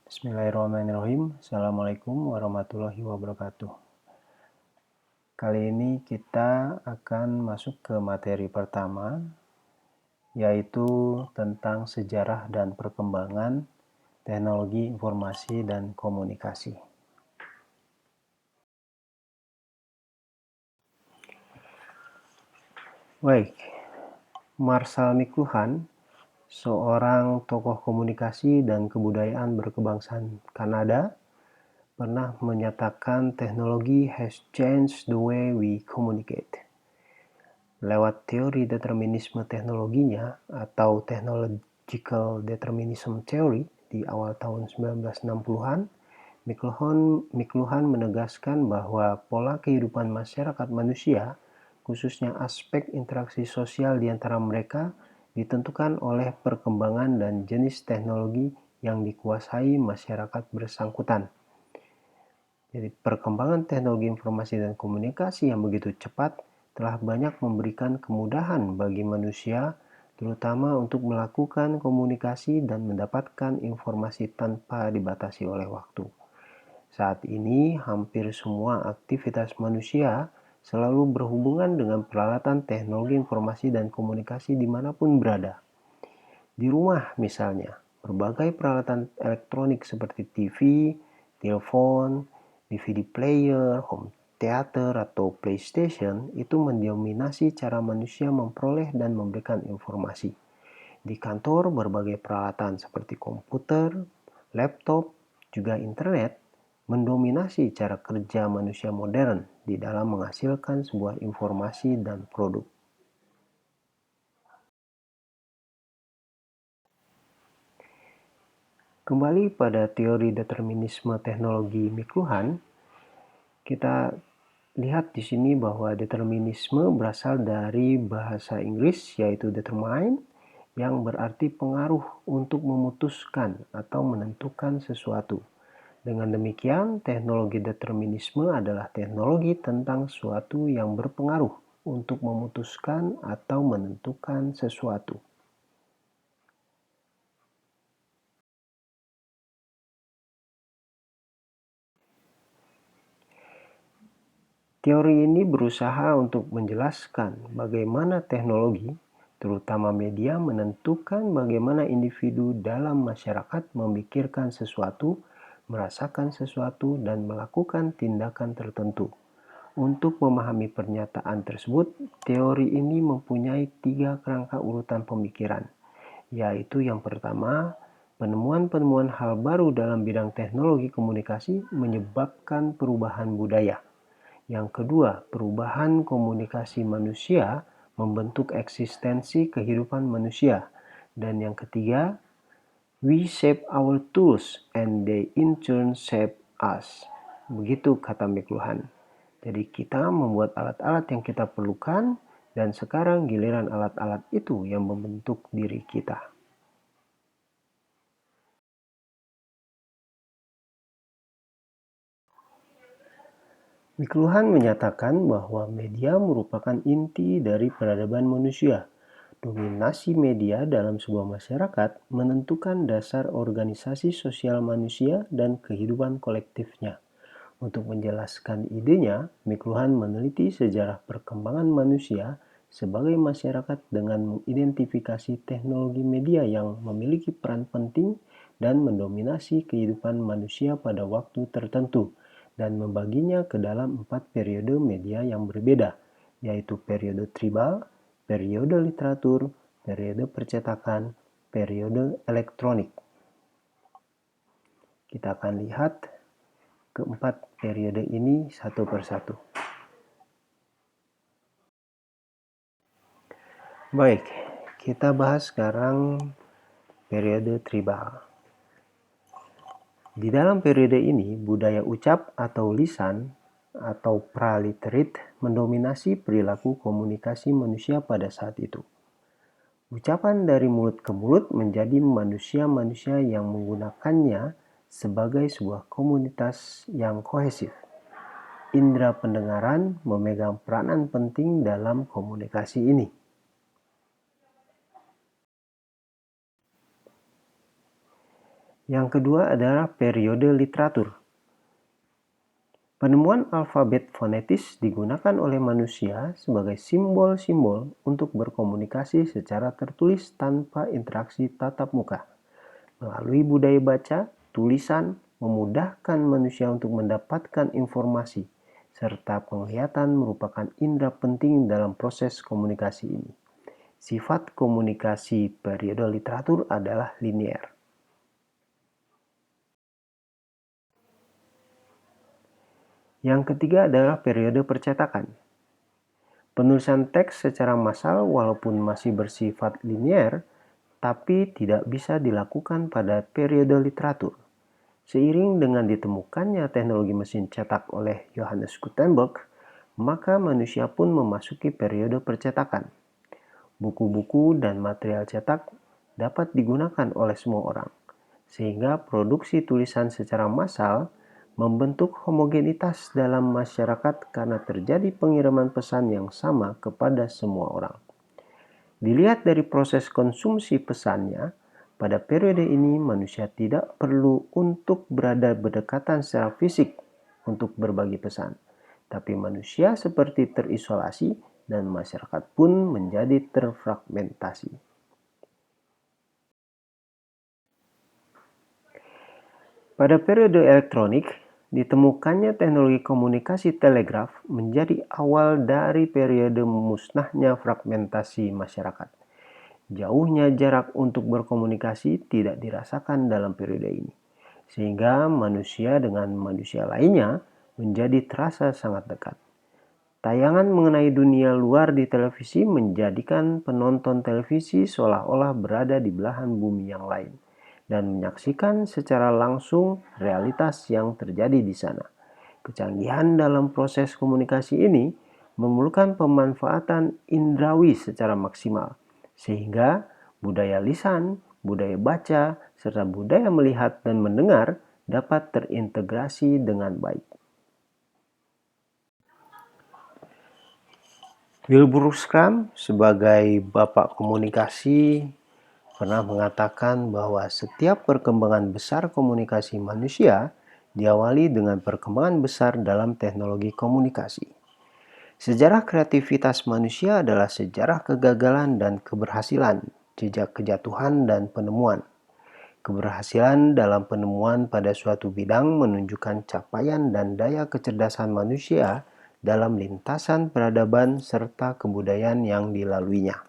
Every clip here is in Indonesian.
Bismillahirrahmanirrahim. Assalamualaikum warahmatullahi wabarakatuh. Kali ini kita akan masuk ke materi pertama, yaitu tentang sejarah dan perkembangan teknologi informasi dan komunikasi. Baik, Marshall McLuhan, seorang tokoh komunikasi dan kebudayaan berkebangsaan Kanada, pernah menyatakan teknologi has changed the way we communicate. Lewat teori determinisme teknologinya atau Technological Determinism Theory di awal tahun 1960-an, McLuhan menegaskan bahwa pola kehidupan masyarakat manusia, khususnya aspek interaksi sosial di antara mereka, ditentukan oleh perkembangan dan jenis teknologi yang dikuasai masyarakat bersangkutan. Jadi perkembangan teknologi informasi dan komunikasi yang begitu cepat telah banyak memberikan kemudahan bagi manusia, terutama untuk melakukan komunikasi dan mendapatkan informasi tanpa dibatasi oleh waktu. Saat ini, hampir semua aktivitas manusia selalu berhubungan dengan peralatan teknologi informasi dan komunikasi dimanapun berada. Di rumah misalnya, berbagai peralatan elektronik seperti TV, telepon, DVD player, home theater, atau PlayStation itu mendominasi cara manusia memperoleh dan memberikan informasi. Di kantor, berbagai peralatan seperti komputer, laptop, juga internet mendominasi cara kerja manusia modern di dalam menghasilkan sebuah informasi dan produk. Kembali pada teori determinisme teknologi McLuhan, kita lihat di sini bahwa determinisme berasal dari bahasa Inggris yaitu determine, yang berarti pengaruh untuk memutuskan atau menentukan sesuatu. Dengan demikian, teknologi determinisme adalah teknologi tentang sesuatu yang berpengaruh untuk memutuskan atau menentukan sesuatu. Teori ini berusaha untuk menjelaskan bagaimana teknologi, terutama media, menentukan bagaimana individu dalam masyarakat memikirkan sesuatu, merasakan sesuatu, dan melakukan tindakan tertentu. Untuk memahami pernyataan tersebut, teori ini mempunyai 3 kerangka urutan pemikiran, yaitu yang pertama, penemuan-penemuan hal baru dalam bidang teknologi komunikasi menyebabkan perubahan budaya. Yang kedua, perubahan komunikasi manusia membentuk eksistensi kehidupan manusia. Dan yang ketiga, we shape our tools and they in turn shape us. Begitu kata McLuhan. Jadi kita membuat alat-alat yang kita perlukan dan sekarang giliran alat-alat itu yang membentuk diri kita. McLuhan menyatakan bahwa media merupakan inti dari peradaban manusia. Dominasi media dalam sebuah masyarakat menentukan dasar organisasi sosial manusia dan kehidupan kolektifnya. Untuk menjelaskan idenya, McLuhan meneliti sejarah perkembangan manusia sebagai masyarakat dengan mengidentifikasi teknologi media yang memiliki peran penting dan mendominasi kehidupan manusia pada waktu tertentu, dan membaginya ke dalam 4 periode media yang berbeda, yaitu periode tribal, periode literatur, periode percetakan, periode elektronik. Kita akan lihat keempat periode ini satu persatu. Baik, kita bahas sekarang periode tribal. Di dalam periode ini, budaya ucap atau lisan atau praliterate mendominasi perilaku komunikasi manusia pada saat itu. Ucapan dari mulut ke mulut menjadi manusia-manusia yang menggunakannya sebagai sebuah komunitas yang kohesif. Indera pendengaran memegang peranan penting dalam komunikasi ini. Yang kedua adalah periode literatur. Penemuan alfabet fonetis digunakan oleh manusia sebagai simbol-simbol untuk berkomunikasi secara tertulis tanpa interaksi tatap muka. Melalui budaya baca, tulisan memudahkan manusia untuk mendapatkan informasi, serta penglihatan merupakan indera penting dalam proses komunikasi ini. Sifat komunikasi periode literatur adalah linier. Yang ketiga adalah periode percetakan. Penulisan teks secara massal walaupun masih bersifat linier, tapi tidak bisa dilakukan pada periode literatur. Seiring dengan ditemukannya teknologi mesin cetak oleh Johannes Gutenberg, maka manusia pun memasuki periode percetakan. Buku-buku dan material cetak dapat digunakan oleh semua orang, sehingga produksi tulisan secara massal membentuk homogenitas dalam masyarakat karena terjadi pengiriman pesan yang sama kepada semua orang. Dilihat dari proses konsumsi pesannya, pada periode ini manusia tidak perlu untuk berada berdekatan secara fisik untuk berbagi pesan, tapi manusia seperti terisolasi dan masyarakat pun menjadi terfragmentasi. Pada periode elektronik, ditemukannya teknologi komunikasi telegraf menjadi awal dari periode musnahnya fragmentasi masyarakat. Jauhnya jarak untuk berkomunikasi tidak dirasakan dalam periode ini, sehingga manusia dengan manusia lainnya menjadi terasa sangat dekat. Tayangan mengenai dunia luar di televisi menjadikan penonton televisi seolah-olah berada di belahan bumi yang lain dan menyaksikan secara langsung realitas yang terjadi di sana. Kecanggihan dalam proses komunikasi ini memerlukan pemanfaatan indrawi secara maksimal, sehingga budaya lisan, budaya baca, serta budaya melihat dan mendengar dapat terintegrasi dengan baik. Wilbur Schramm sebagai bapak komunikasi pernah mengatakan bahwa setiap perkembangan besar komunikasi manusia diawali dengan perkembangan besar dalam teknologi komunikasi. Sejarah kreativitas manusia adalah sejarah kegagalan dan keberhasilan, jejak kejatuhan dan penemuan. Keberhasilan dalam penemuan pada suatu bidang menunjukkan capaian dan daya kecerdasan manusia dalam lintasan peradaban serta kebudayaan yang dilaluinya.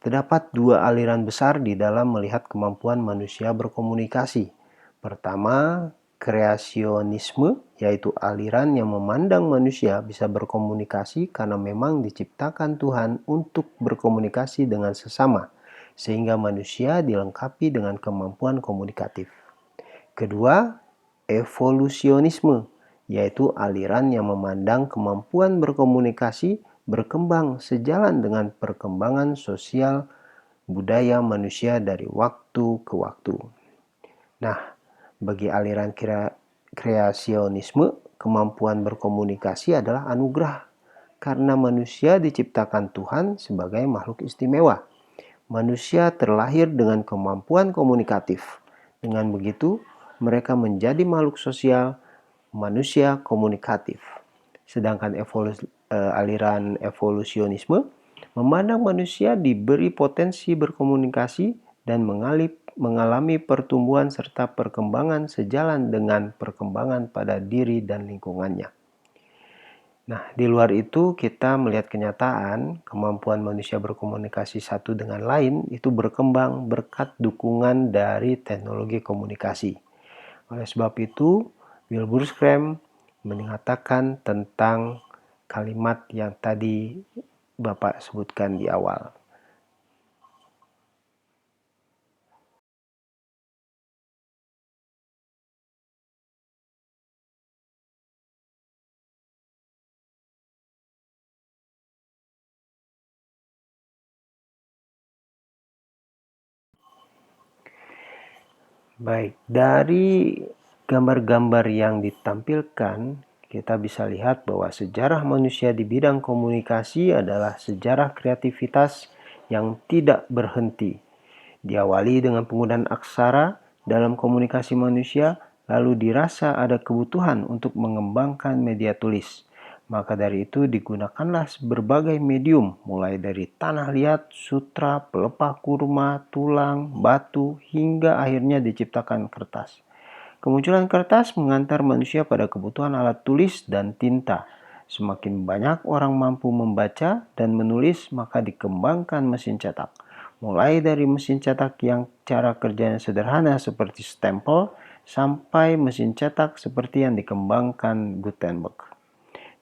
Terdapat dua aliran besar di dalam melihat kemampuan manusia berkomunikasi. Pertama, kreasionisme, yaitu aliran yang memandang manusia bisa berkomunikasi karena memang diciptakan Tuhan untuk berkomunikasi dengan sesama, sehingga manusia dilengkapi dengan kemampuan komunikatif. Kedua, evolusionisme, yaitu aliran yang memandang kemampuan berkomunikasi berkembang sejalan dengan perkembangan sosial budaya manusia dari waktu ke waktu. Nah, bagi aliran kreasionisme, kemampuan berkomunikasi adalah anugerah karena manusia diciptakan Tuhan sebagai makhluk istimewa. Manusia terlahir dengan kemampuan komunikatif. Dengan begitu, mereka menjadi makhluk sosial, manusia komunikatif. Sedangkan aliran evolusionisme memandang manusia diberi potensi berkomunikasi dan mengalami pertumbuhan serta perkembangan sejalan dengan perkembangan pada diri dan lingkungannya. Nah, di luar itu kita melihat kenyataan kemampuan manusia berkomunikasi satu dengan lain itu berkembang berkat dukungan dari teknologi komunikasi. Oleh sebab itu, Wilbur Schramm mengatakan tentang kalimat yang tadi Bapak sebutkan di awal. Baik, dari gambar-gambar yang ditampilkan, kita bisa lihat bahwa sejarah manusia di bidang komunikasi adalah sejarah kreativitas yang tidak berhenti. Diawali dengan penggunaan aksara dalam komunikasi manusia, lalu dirasa ada kebutuhan untuk mengembangkan media tulis. Maka dari itu digunakanlah berbagai medium, mulai dari tanah liat, sutra, pelepah kurma, tulang, batu, hingga akhirnya diciptakan kertas. Kemunculan kertas mengantar manusia pada kebutuhan alat tulis dan tinta. Semakin banyak orang mampu membaca dan menulis, maka dikembangkan mesin cetak. Mulai dari mesin cetak yang cara kerjanya sederhana seperti stempel, sampai mesin cetak seperti yang dikembangkan Gutenberg.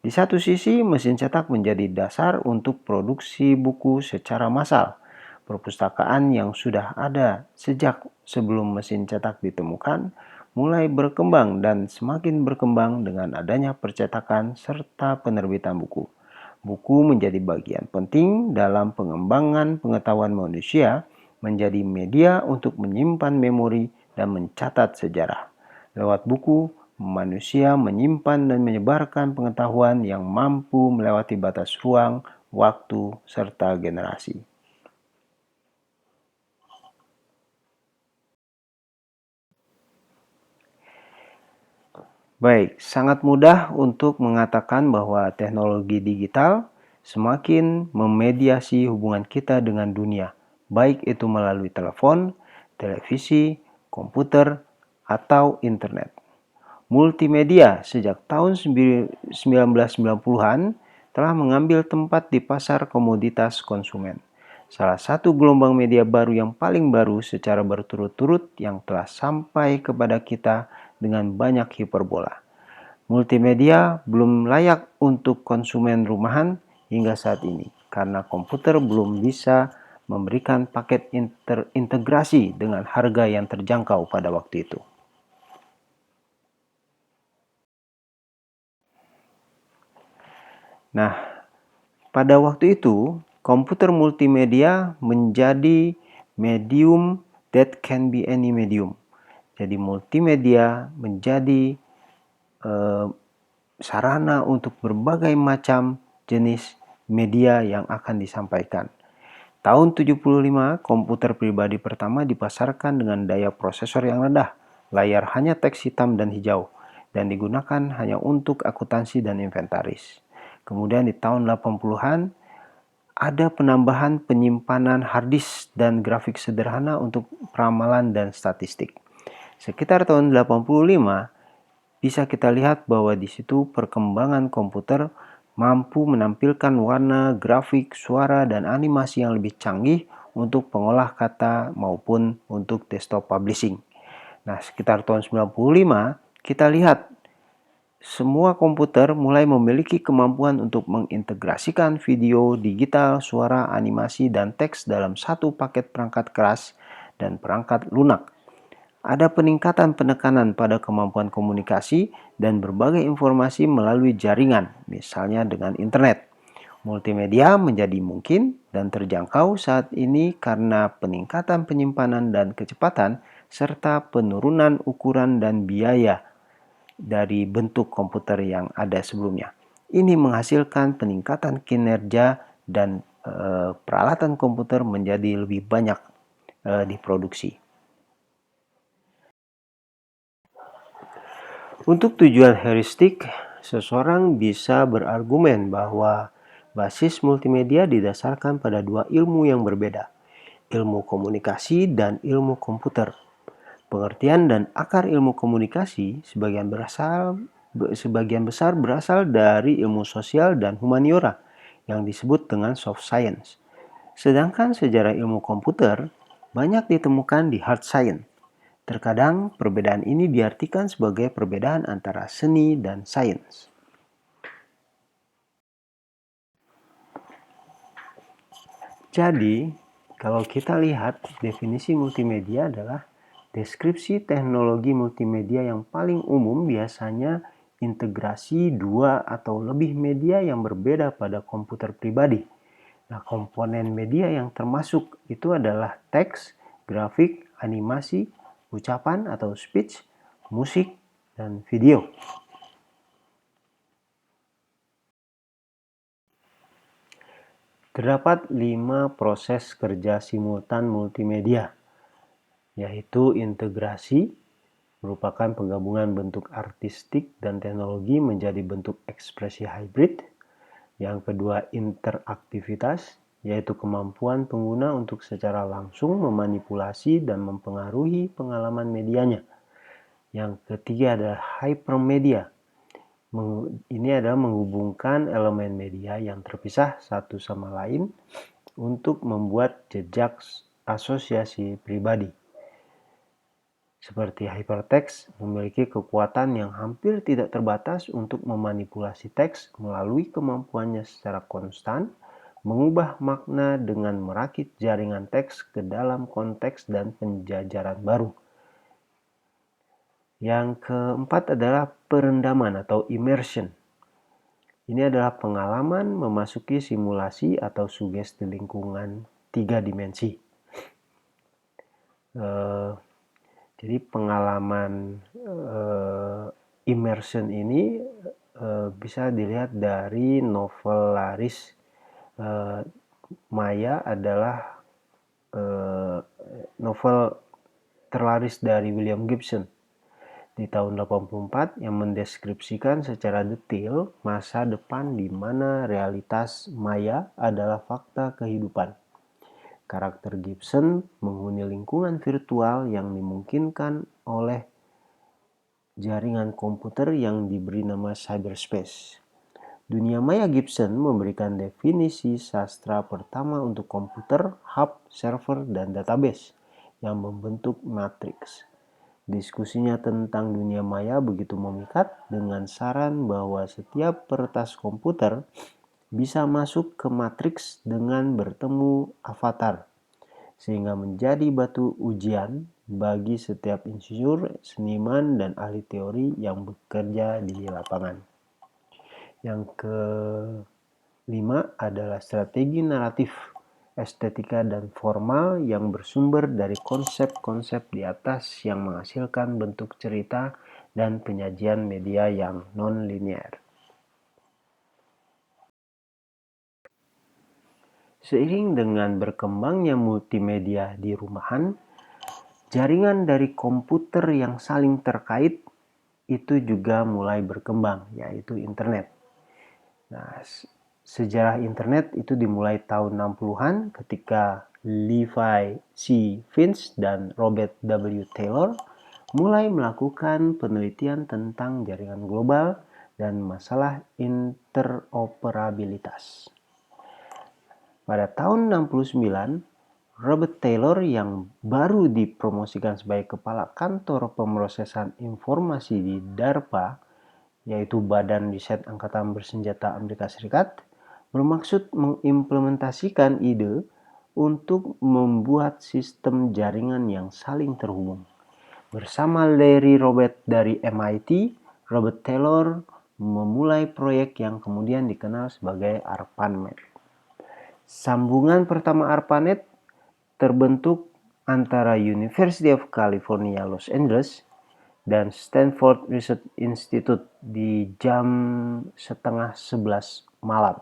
Di satu sisi, mesin cetak menjadi dasar untuk produksi buku secara massal. Perpustakaan yang sudah ada sejak sebelum mesin cetak ditemukan mulai berkembang dan semakin berkembang dengan adanya percetakan serta penerbitan buku. Buku menjadi bagian penting dalam pengembangan pengetahuan manusia, menjadi media untuk menyimpan memori dan mencatat sejarah. Lewat buku, manusia menyimpan dan menyebarkan pengetahuan yang mampu melewati batas ruang, waktu, serta generasi. Baik, sangat mudah untuk mengatakan bahwa teknologi digital semakin memediasi hubungan kita dengan dunia, baik itu melalui telepon, televisi, komputer, atau internet. Multimedia sejak tahun 1990-an telah mengambil tempat di pasar komoditas konsumen. Salah satu gelombang media baru yang paling baru secara berturut-turut yang telah sampai kepada kita dengan banyak hiperbola. Multimedia belum layak untuk konsumen rumahan hingga saat ini karena komputer belum bisa memberikan paket integrasi dengan harga yang terjangkau pada waktu itu. Nah, pada waktu itu, komputer multimedia menjadi medium that can be any medium. Jadi multimedia menjadi sarana untuk berbagai macam jenis media yang akan disampaikan. Tahun 75, komputer pribadi pertama dipasarkan dengan daya prosesor yang rendah, layar hanya teks hitam dan hijau, dan digunakan hanya untuk akuntansi dan inventaris. Kemudian di tahun 80-an, ada penambahan penyimpanan harddisk dan grafik sederhana untuk peramalan dan statistik. Sekitar tahun 85, bisa kita lihat bahwa di situ perkembangan komputer mampu menampilkan warna, grafik, suara, dan animasi yang lebih canggih untuk pengolah kata maupun untuk desktop publishing. Nah, sekitar tahun 95, kita lihat semua komputer mulai memiliki kemampuan untuk mengintegrasikan video, digital, suara, animasi, dan teks dalam satu paket perangkat keras dan perangkat lunak. Ada peningkatan penekanan pada kemampuan komunikasi dan berbagai informasi melalui jaringan, misalnya dengan internet. Multimedia menjadi mungkin dan terjangkau saat ini karena peningkatan penyimpanan dan kecepatan serta penurunan ukuran dan biaya dari bentuk komputer yang ada sebelumnya. Ini menghasilkan peningkatan kinerja dan peralatan komputer menjadi lebih banyak diproduksi. Untuk tujuan heuristik, seseorang bisa berargumen bahwa basis multimedia didasarkan pada dua ilmu yang berbeda, ilmu komunikasi dan ilmu komputer. Pengertian dan akar ilmu komunikasi sebagian besar berasal dari ilmu sosial dan humaniora yang disebut dengan soft science. Sedangkan sejarah ilmu komputer banyak ditemukan di hard science. Terkadang perbedaan ini diartikan sebagai perbedaan antara seni dan sains. Jadi, kalau kita lihat definisi multimedia adalah deskripsi teknologi multimedia yang paling umum, biasanya integrasi dua atau lebih media yang berbeda pada komputer pribadi. Nah, komponen media yang termasuk itu adalah teks, grafik, animasi, ucapan atau speech, musik, dan video. Terdapat 5 proses kerja simultan multimedia. yaitu integrasi, merupakan penggabungan bentuk artistik dan teknologi menjadi bentuk ekspresi hybrid. Yang kedua, interaktivitas, yaitu kemampuan pengguna untuk secara langsung memanipulasi dan mempengaruhi pengalaman medianya. Yang ketiga adalah hypermedia. Ini adalah menghubungkan elemen media yang terpisah satu sama lain untuk membuat jejak asosiasi pribadi. Seperti hypertext memiliki kekuatan yang hampir tidak terbatas untuk memanipulasi teks melalui kemampuannya secara konstan mengubah makna dengan merakit jaringan teks ke dalam konteks dan penjajaran baru. Yang keempat adalah perendaman atau immersion. Ini adalah pengalaman memasuki simulasi atau sugesti lingkungan 3 dimensi. Jadi pengalaman immersion ini bisa dilihat dari novel laris Maya adalah novel terlaris dari William Gibson di tahun 84 yang mendeskripsikan secara detail masa depan di mana realitas maya adalah fakta kehidupan. Karakter Gibson menghuni lingkungan virtual yang dimungkinkan oleh jaringan komputer yang diberi nama cyberspace. Dunia maya Gibson memberikan definisi sastra pertama untuk komputer, hub, server, dan database yang membentuk matriks. Diskusinya tentang dunia maya begitu memikat dengan saran bahwa setiap peretas komputer bisa masuk ke matriks dengan bertemu avatar, sehingga menjadi batu ujian bagi setiap insinyur, seniman, dan ahli teori yang bekerja di lapangan. Yang kelima adalah strategi naratif, estetika, dan formal yang bersumber dari konsep-konsep di atas yang menghasilkan bentuk cerita dan penyajian media yang non-linear. Seiring dengan berkembangnya multimedia di rumahan, jaringan dari komputer yang saling terkait itu juga mulai berkembang, yaitu internet. Nah, sejarah internet itu dimulai tahun 60-an ketika Levi C. Finch dan Robert W. Taylor mulai melakukan penelitian tentang jaringan global dan masalah interoperabilitas. Pada tahun 69, Robert Taylor yang baru dipromosikan sebagai kepala kantor pemrosesan informasi di DARPA, yaitu Badan Riset Angkatan Bersenjata Amerika Serikat, bermaksud mengimplementasikan ide untuk membuat sistem jaringan yang saling terhubung. Bersama Larry Robert dari MIT, Robert Taylor memulai proyek yang kemudian dikenal sebagai ARPANET. Sambungan pertama ARPANET terbentuk antara University of California, Los Angeles dan Stanford Research Institute di jam 10:30 malam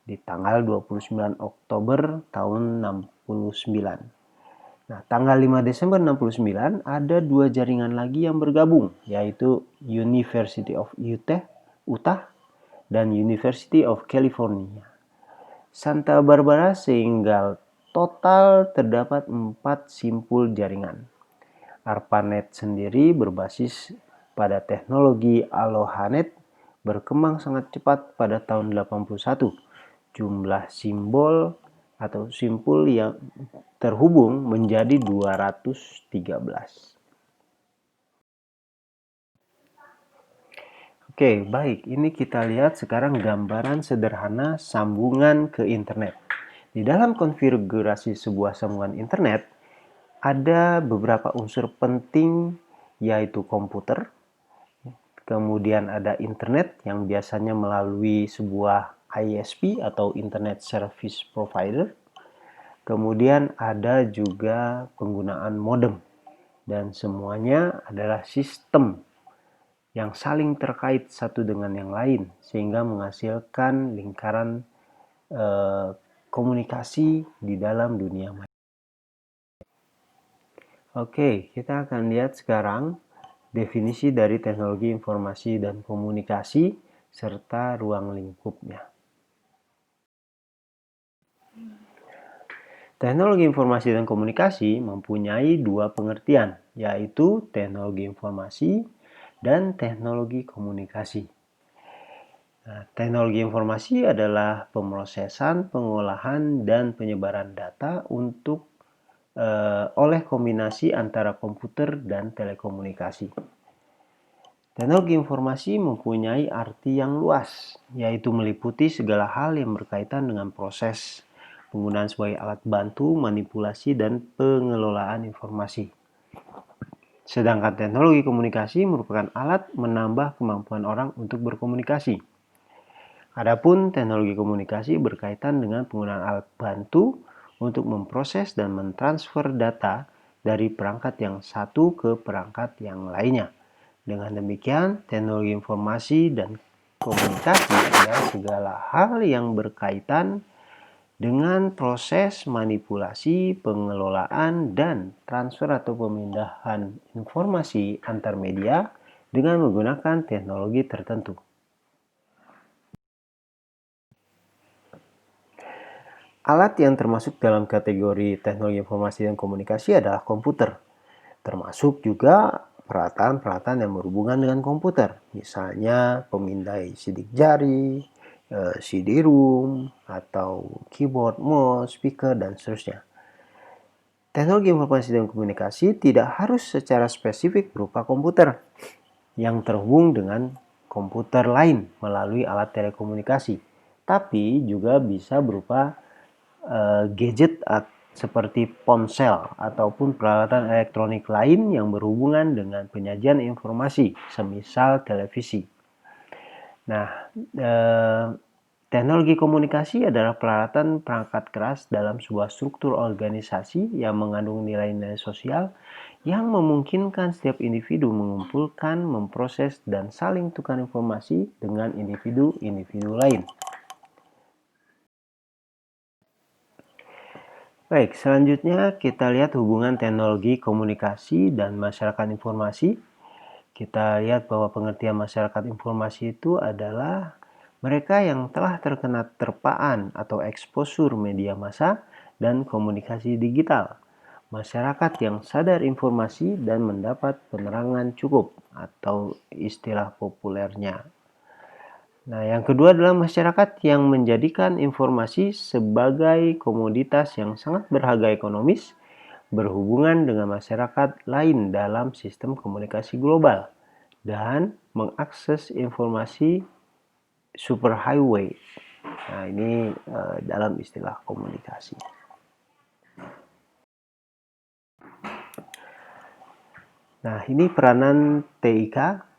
di tanggal 29 Oktober tahun 69. Nah, tanggal 5 Desember 69 ada 2 jaringan lagi yang bergabung, yaitu University of Utah dan University of California, Santa Barbara, sehingga total terdapat 4 simpul jaringan. ARPANET sendiri berbasis pada teknologi AlohaNet berkembang sangat cepat pada tahun 81. Jumlah simbol atau simpul yang terhubung menjadi 213. Oke, baik. Ini kita lihat sekarang gambaran sederhana sambungan ke internet. Di dalam konfigurasi sebuah sambungan internet, ada beberapa unsur penting, yaitu komputer, kemudian ada internet yang biasanya melalui sebuah ISP atau Internet Service Provider, kemudian ada juga penggunaan modem, dan semuanya adalah sistem yang saling terkait satu dengan yang lain sehingga menghasilkan lingkaran komunikasi di dalam dunia maya. Oke, kita akan lihat sekarang definisi dari teknologi informasi dan komunikasi serta ruang lingkupnya. Teknologi informasi dan komunikasi mempunyai dua pengertian, yaitu teknologi informasi dan teknologi komunikasi. Nah, teknologi informasi adalah pemrosesan, pengolahan, dan penyebaran data oleh kombinasi antara komputer dan telekomunikasi. Teknologi informasi mempunyai arti yang luas, yaitu meliputi segala hal yang berkaitan dengan proses penggunaan sebagai alat bantu, manipulasi, dan pengelolaan informasi. Sedangkan teknologi komunikasi merupakan alat menambah kemampuan orang untuk berkomunikasi. Adapun teknologi komunikasi berkaitan dengan penggunaan alat bantu untuk memproses dan mentransfer data dari perangkat yang satu ke perangkat yang lainnya. Dengan demikian, teknologi informasi dan komunikasi adalah segala hal yang berkaitan dengan proses manipulasi, pengelolaan, dan transfer atau pemindahan informasi antar media dengan menggunakan teknologi tertentu. Alat yang termasuk dalam kategori teknologi informasi dan komunikasi adalah komputer, termasuk juga peralatan-peralatan yang berhubungan dengan komputer, misalnya pemindai sidik jari, CD-ROM, atau keyboard, mouse, speaker, dan seterusnya. Teknologi informasi dan komunikasi tidak harus secara spesifik berupa komputer yang terhubung dengan komputer lain melalui alat telekomunikasi, tapi juga bisa berupa gadget seperti ponsel ataupun peralatan elektronik lain yang berhubungan dengan penyajian informasi, semisal televisi. Nah, teknologi komunikasi adalah peralatan perangkat keras dalam sebuah struktur organisasi yang mengandung nilai-nilai sosial yang memungkinkan setiap individu mengumpulkan, memproses, dan saling tukar informasi dengan individu-individu lain. Baik, selanjutnya kita lihat hubungan teknologi komunikasi dan masyarakat informasi. Kita lihat bahwa pengertian masyarakat informasi itu adalah mereka yang telah terkena terpaan atau eksposur media massa dan komunikasi digital. Masyarakat yang sadar informasi dan mendapat penerangan cukup atau istilah populernya. Nah, yang kedua adalah masyarakat yang menjadikan informasi sebagai komoditas yang sangat berharga ekonomis berhubungan dengan masyarakat lain dalam sistem komunikasi global dan mengakses informasi superhighway. Nah, ini dalam istilah komunikasi. Nah, ini peranan TIK.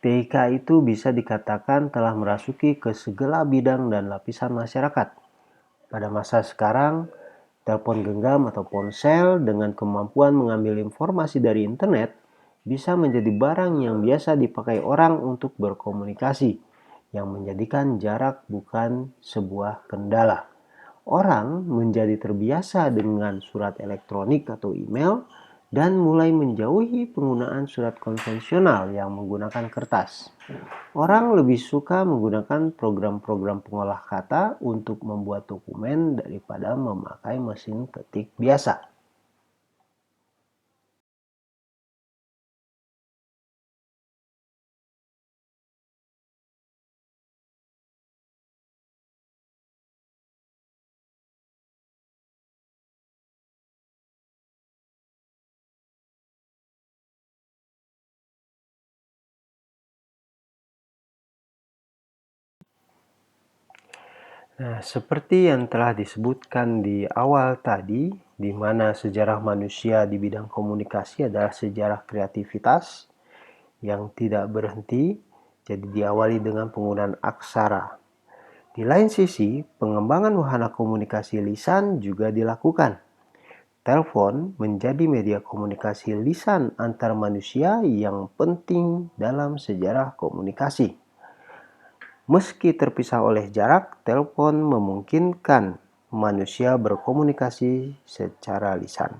TIK itu bisa dikatakan telah merasuki ke segala bidang dan lapisan masyarakat. Pada masa sekarang, telepon genggam atau ponsel dengan kemampuan mengambil informasi dari internet bisa menjadi barang yang biasa dipakai orang untuk berkomunikasi, yang menjadikan jarak bukan sebuah kendala. Orang menjadi terbiasa dengan surat elektronik atau email dan mulai menjauhi penggunaan surat konvensional yang menggunakan kertas. Orang lebih suka menggunakan program-program pengolah kata untuk membuat dokumen daripada memakai mesin ketik biasa. Nah, seperti yang telah disebutkan di awal tadi, di mana sejarah manusia di bidang komunikasi adalah sejarah kreativitas yang tidak berhenti, jadi diawali dengan penggunaan aksara. Di lain sisi, pengembangan wahana komunikasi lisan juga dilakukan. Telepon menjadi media komunikasi lisan antar manusia yang penting dalam sejarah komunikasi. Meski terpisah oleh jarak, telepon memungkinkan manusia berkomunikasi secara lisan.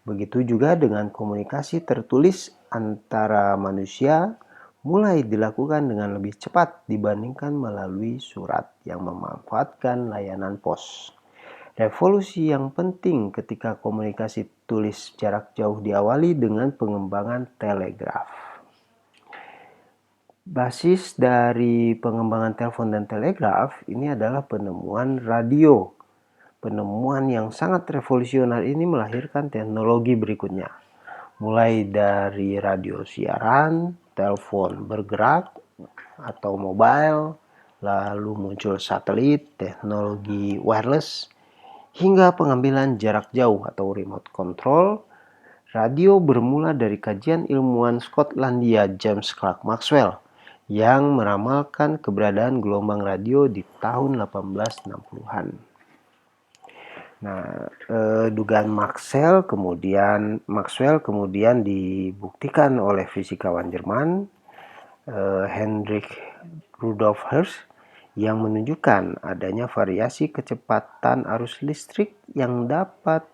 Begitu juga dengan komunikasi tertulis antara manusia mulai dilakukan dengan lebih cepat dibandingkan melalui surat yang memanfaatkan layanan pos. Revolusi yang penting ketika komunikasi tulis jarak jauh diawali dengan pengembangan telegraf. Basis dari pengembangan telepon dan telegraf ini adalah penemuan radio. Penemuan yang sangat revolusioner ini melahirkan teknologi berikutnya. Mulai dari radio siaran, telepon bergerak atau mobile, lalu muncul satelit, teknologi wireless, hingga pengambilan jarak jauh atau remote control. Radio bermula dari kajian ilmuwan Skotlandia James Clerk Maxwell yang meramalkan keberadaan gelombang radio di tahun 1860-an. Nah, dugaan Maxwell kemudian dibuktikan oleh fisikawan Jerman Heinrich Rudolf Hertz yang menunjukkan adanya variasi kecepatan arus listrik yang dapat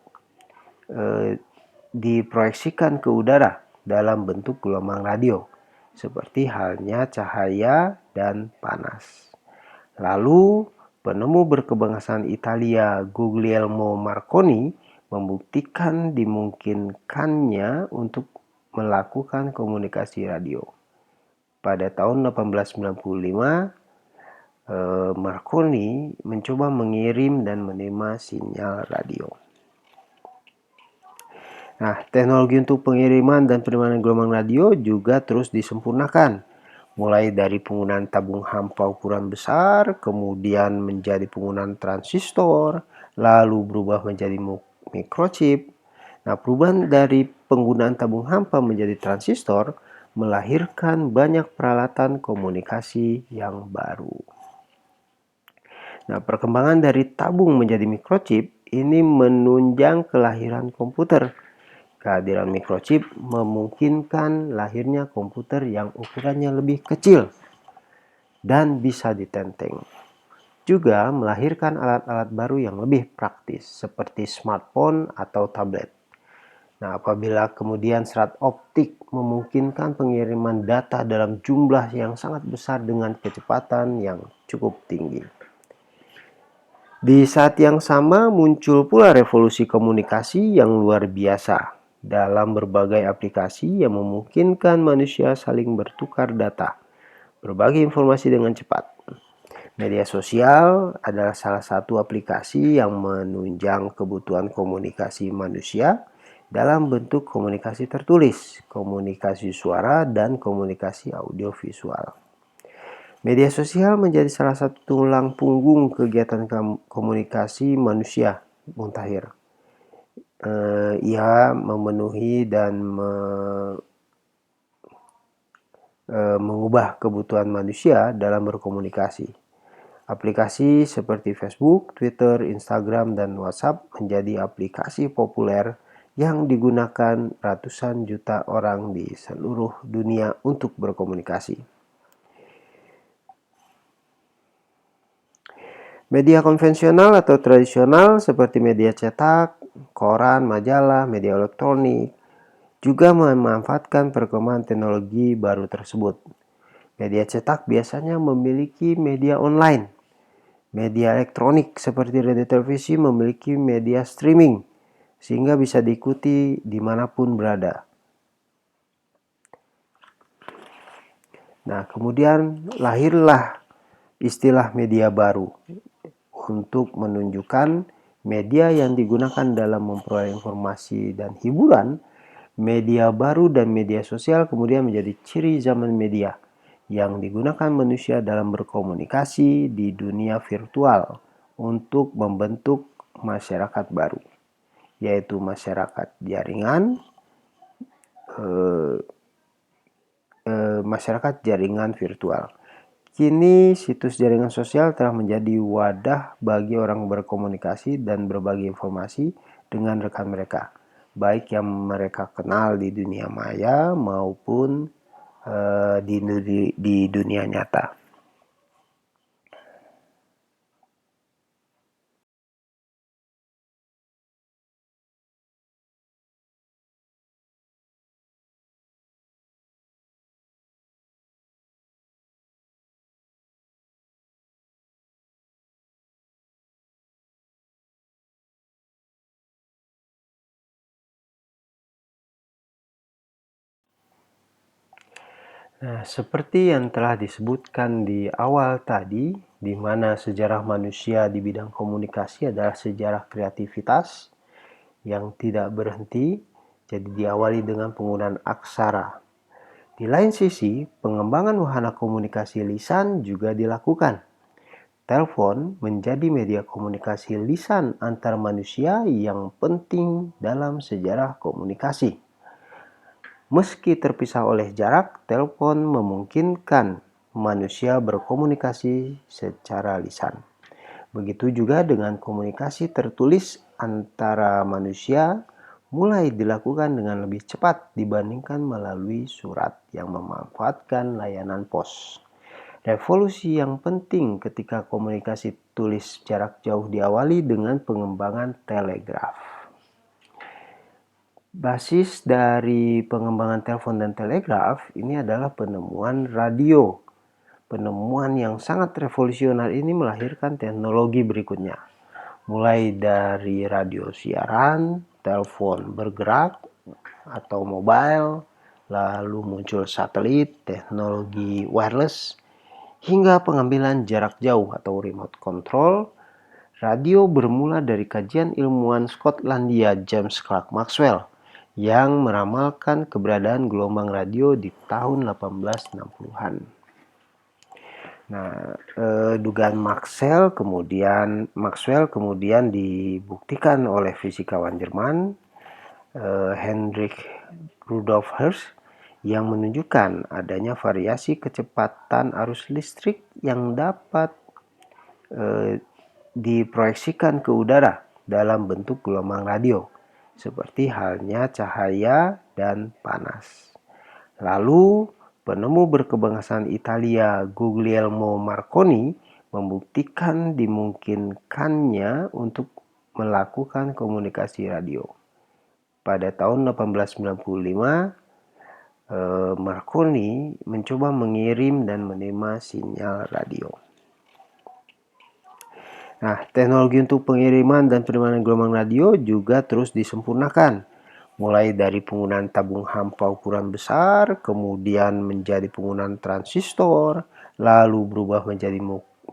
diproyeksikan ke udara dalam bentuk gelombang radio, seperti halnya cahaya dan panas. Lalu, penemu berkebangsaan Italia Guglielmo Marconi membuktikan dimungkinkannya untuk melakukan komunikasi radio. Pada tahun 1895, Marconi mencoba mengirim dan menerima sinyal radio. Nah, teknologi untuk pengiriman dan penerimaan gelombang radio juga terus disempurnakan. Mulai dari penggunaan tabung hampa ukuran besar, kemudian menjadi penggunaan transistor, lalu berubah menjadi microchip. Nah, perubahan dari penggunaan tabung hampa menjadi transistor melahirkan banyak peralatan komunikasi yang baru. Nah, perkembangan dari tabung menjadi microchip ini menunjang kelahiran komputer. Kehadiran microchip memungkinkan lahirnya komputer yang ukurannya lebih kecil dan bisa ditenteng. Juga melahirkan alat-alat baru yang lebih praktis seperti smartphone atau tablet. Nah, apabila kemudian serat optik memungkinkan pengiriman data dalam jumlah yang sangat besar dengan kecepatan yang cukup tinggi. Di saat yang sama muncul pula revolusi komunikasi yang luar biasa dalam berbagai aplikasi yang memungkinkan manusia saling bertukar data, berbagi informasi dengan cepat. Media sosial adalah salah satu aplikasi yang menunjang kebutuhan komunikasi manusia dalam bentuk komunikasi tertulis, komunikasi suara, dan komunikasi audiovisual. Media sosial menjadi salah satu tulang punggung kegiatan komunikasi manusia, Muntahir. Ia memenuhi dan mengubah kebutuhan manusia dalam berkomunikasi. Aplikasi seperti Facebook, Twitter, Instagram, dan WhatsApp menjadi aplikasi populer yang digunakan ratusan juta orang di seluruh dunia untuk berkomunikasi. Media konvensional atau tradisional seperti media cetak, koran, majalah, media elektronik juga memanfaatkan perkembangan teknologi baru tersebut. Media cetak biasanya memiliki media online. Media elektronik seperti radio televisi memiliki media streaming, sehingga bisa diikuti dimanapun berada. Nah, kemudian lahirlah istilah media baru untuk menunjukkan media yang digunakan dalam memperoleh informasi dan hiburan. Media baru dan media sosial kemudian menjadi ciri zaman media yang digunakan manusia dalam berkomunikasi di dunia virtual untuk membentuk masyarakat baru, yaitu masyarakat jaringan, masyarakat jaringan virtual. Kini situs jaringan sosial telah menjadi wadah bagi orang berkomunikasi dan berbagi informasi dengan rekan mereka, baik yang mereka kenal di dunia maya maupun di dunia nyata. Nah, seperti yang telah disebutkan di awal tadi, di mana sejarah manusia di bidang komunikasi adalah sejarah kreativitas yang tidak berhenti, jadi diawali dengan penggunaan aksara. Di lain sisi, pengembangan wahana komunikasi lisan juga dilakukan. Telepon menjadi media komunikasi lisan antar manusia yang penting dalam sejarah komunikasi. Meski terpisah oleh jarak, telepon memungkinkan manusia berkomunikasi secara lisan. Begitu juga dengan komunikasi tertulis antara manusia mulai dilakukan dengan lebih cepat dibandingkan melalui surat yang memanfaatkan layanan pos. Revolusi yang penting ketika komunikasi tulis jarak jauh diawali dengan pengembangan telegraf. Basis dari pengembangan telepon dan telegraf ini adalah penemuan radio. Penemuan yang sangat revolusioner ini melahirkan teknologi berikutnya. Mulai dari radio siaran, telepon bergerak atau mobile, lalu muncul satelit, teknologi wireless, hingga pengambilan jarak jauh atau remote control. Radio bermula dari kajian ilmuwan Skotlandia James Clerk Maxwell yang meramalkan keberadaan gelombang radio di tahun 1860-an. Nah, dugaan Maxwell kemudian dibuktikan oleh fisikawan Jerman Heinrich Rudolf Hertz yang menunjukkan adanya variasi kecepatan arus listrik yang dapat diproyeksikan ke udara dalam bentuk gelombang radio, seperti halnya cahaya dan panas. Lalu, penemu berkebangsaan Italia Guglielmo Marconi membuktikan dimungkinkannya untuk melakukan komunikasi radio. Pada tahun 1895, Marconi mencoba mengirim dan menerima sinyal radio. Nah, teknologi untuk pengiriman dan penerimaan gelombang radio juga terus disempurnakan. Mulai dari penggunaan tabung hampa ukuran besar, kemudian menjadi penggunaan transistor, lalu berubah menjadi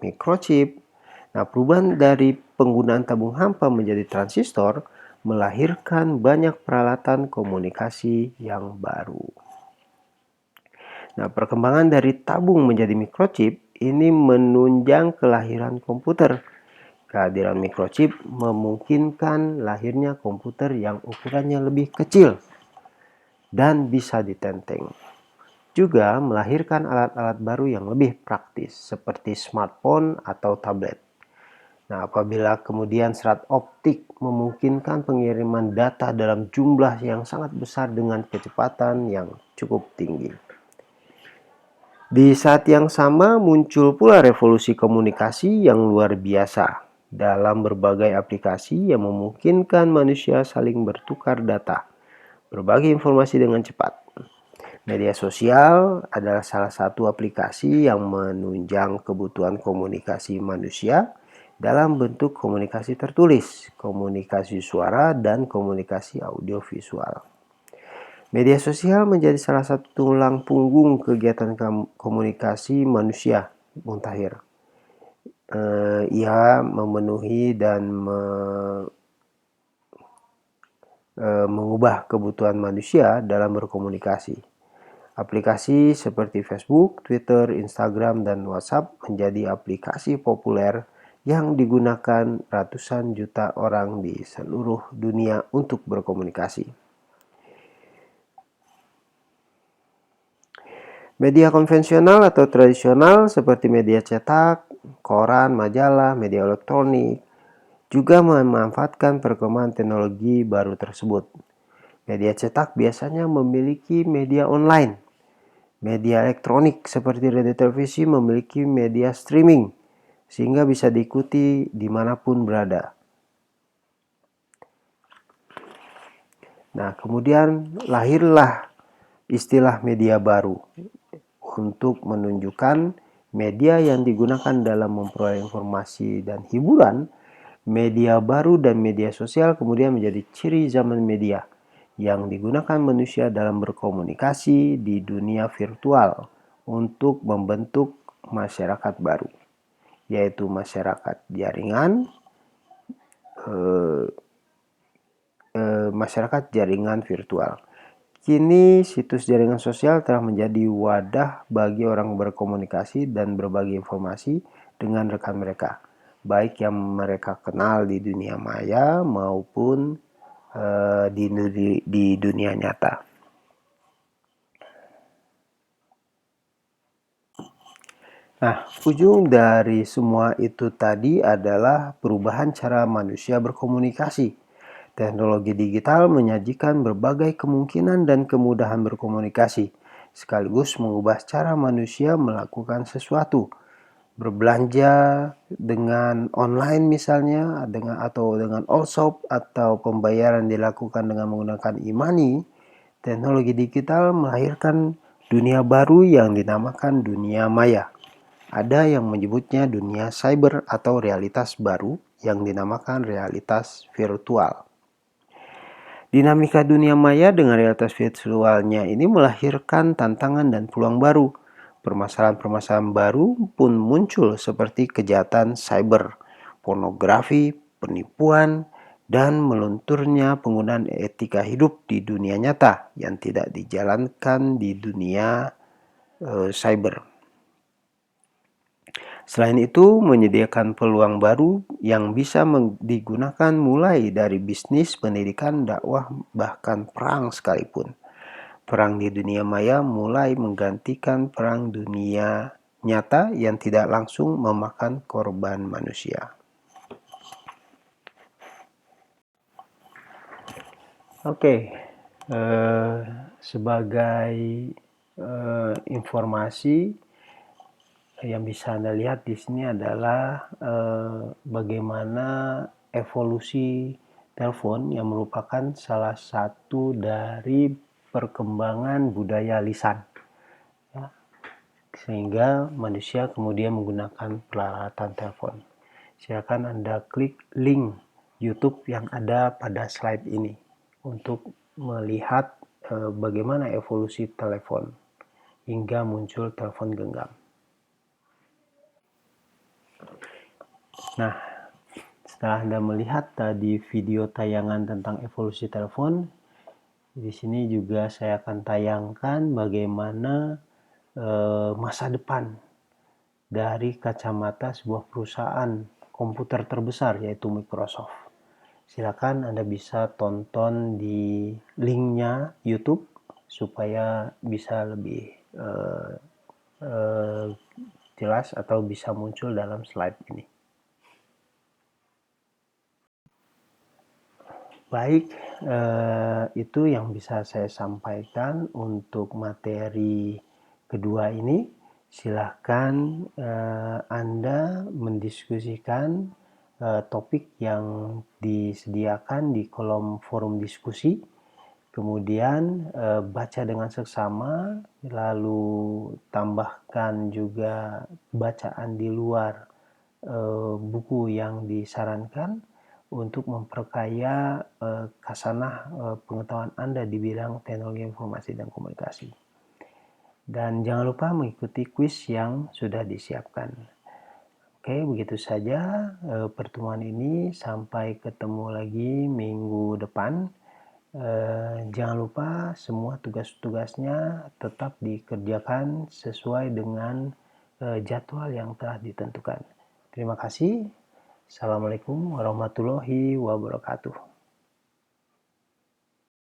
microchip. Nah, perubahan dari penggunaan tabung hampa menjadi transistor melahirkan banyak peralatan komunikasi yang baru. Nah, perkembangan dari tabung menjadi microchip ini menunjang kelahiran komputer. Kehadiran microchip memungkinkan lahirnya komputer yang ukurannya lebih kecil dan bisa ditenteng. Juga melahirkan alat-alat baru yang lebih praktis seperti smartphone atau tablet. Nah, apabila kemudian serat optik memungkinkan pengiriman data dalam jumlah yang sangat besar dengan kecepatan yang cukup tinggi. Di saat yang sama muncul pula revolusi komunikasi yang luar biasa dalam berbagai aplikasi yang memungkinkan manusia saling bertukar data, berbagi informasi dengan cepat. Media sosial adalah salah satu aplikasi yang menunjang kebutuhan komunikasi manusia dalam bentuk komunikasi tertulis, komunikasi suara, dan komunikasi audiovisual. Media sosial menjadi salah satu tulang punggung kegiatan komunikasi manusia, Muntahir. Ia memenuhi dan mengubah kebutuhan manusia dalam berkomunikasi. Aplikasi seperti Facebook, Twitter, Instagram, dan WhatsApp menjadi aplikasi populer yang digunakan ratusan juta orang di seluruh dunia untuk berkomunikasi. Media konvensional atau tradisional seperti media cetak, koran, majalah, media elektronik juga memanfaatkan perkembangan teknologi baru tersebut. Media cetak biasanya memiliki media online. Media elektronik seperti radio televisi memiliki media streaming, sehingga bisa diikuti dimanapun berada. Nah, kemudian lahirlah istilah media baru untuk menunjukkan media yang digunakan dalam memperoleh informasi dan hiburan. Media baru dan media sosial kemudian menjadi ciri zaman media yang digunakan manusia dalam berkomunikasi di dunia virtual untuk membentuk masyarakat baru, yaitu masyarakat jaringan, masyarakat jaringan virtual. Kini situs jaringan sosial telah menjadi wadah bagi orang berkomunikasi dan berbagi informasi dengan rekan mereka, baik yang mereka kenal di dunia maya maupun di dunia nyata. Nah, ujung dari semua itu tadi adalah perubahan cara manusia berkomunikasi. Teknologi digital menyajikan berbagai kemungkinan dan kemudahan berkomunikasi, sekaligus mengubah cara manusia melakukan sesuatu. Berbelanja dengan online misalnya, atau dengan all shop, atau pembayaran dilakukan dengan menggunakan e-money, teknologi digital melahirkan dunia baru yang dinamakan dunia maya. Ada yang menyebutnya dunia cyber atau realitas baru yang dinamakan realitas virtual. Dinamika dunia maya dengan realitas virtualnya ini melahirkan tantangan dan peluang baru. Permasalahan-permasalahan baru pun muncul seperti kejahatan cyber, pornografi, penipuan, dan melunturnya penggunaan etika hidup di dunia nyata yang tidak dijalankan di dunia cyber. Selain itu, menyediakan peluang baru yang bisa digunakan mulai dari bisnis, pendidikan, dakwah, bahkan perang sekalipun. Perang di dunia maya mulai menggantikan perang dunia nyata yang tidak langsung memakan korban manusia. Oke, sebagai informasi yang bisa Anda lihat di sini adalah bagaimana evolusi telepon yang merupakan salah satu dari perkembangan budaya lisan. Ya. Sehingga manusia kemudian menggunakan peralatan telepon. Silakan Anda klik link YouTube yang ada pada slide ini untuk melihat bagaimana evolusi telepon hingga muncul telepon genggam. Nah, setelah Anda melihat tadi video tayangan tentang evolusi telepon, di sini juga saya akan tayangkan bagaimana masa depan dari kacamata sebuah perusahaan komputer terbesar yaitu Microsoft. Silakan Anda bisa tonton di linknya YouTube supaya bisa lebih jelas atau bisa muncul dalam slide ini. Baik, itu yang bisa saya sampaikan untuk materi kedua ini. Silahkan Anda mendiskusikan topik yang disediakan di kolom forum diskusi. Kemudian baca dengan seksama, lalu tambahkan juga bacaan di luar buku yang disarankan untuk memperkaya khasanah pengetahuan Anda di bidang teknologi informasi dan komunikasi. Dan jangan lupa mengikuti kuis yang sudah disiapkan. Oke, begitu saja pertemuan ini. Sampai ketemu lagi minggu depan. Jangan lupa semua tugas-tugasnya tetap dikerjakan sesuai dengan jadwal yang telah ditentukan. Terima kasih. Assalamualaikum warahmatullahi wabarakatuh.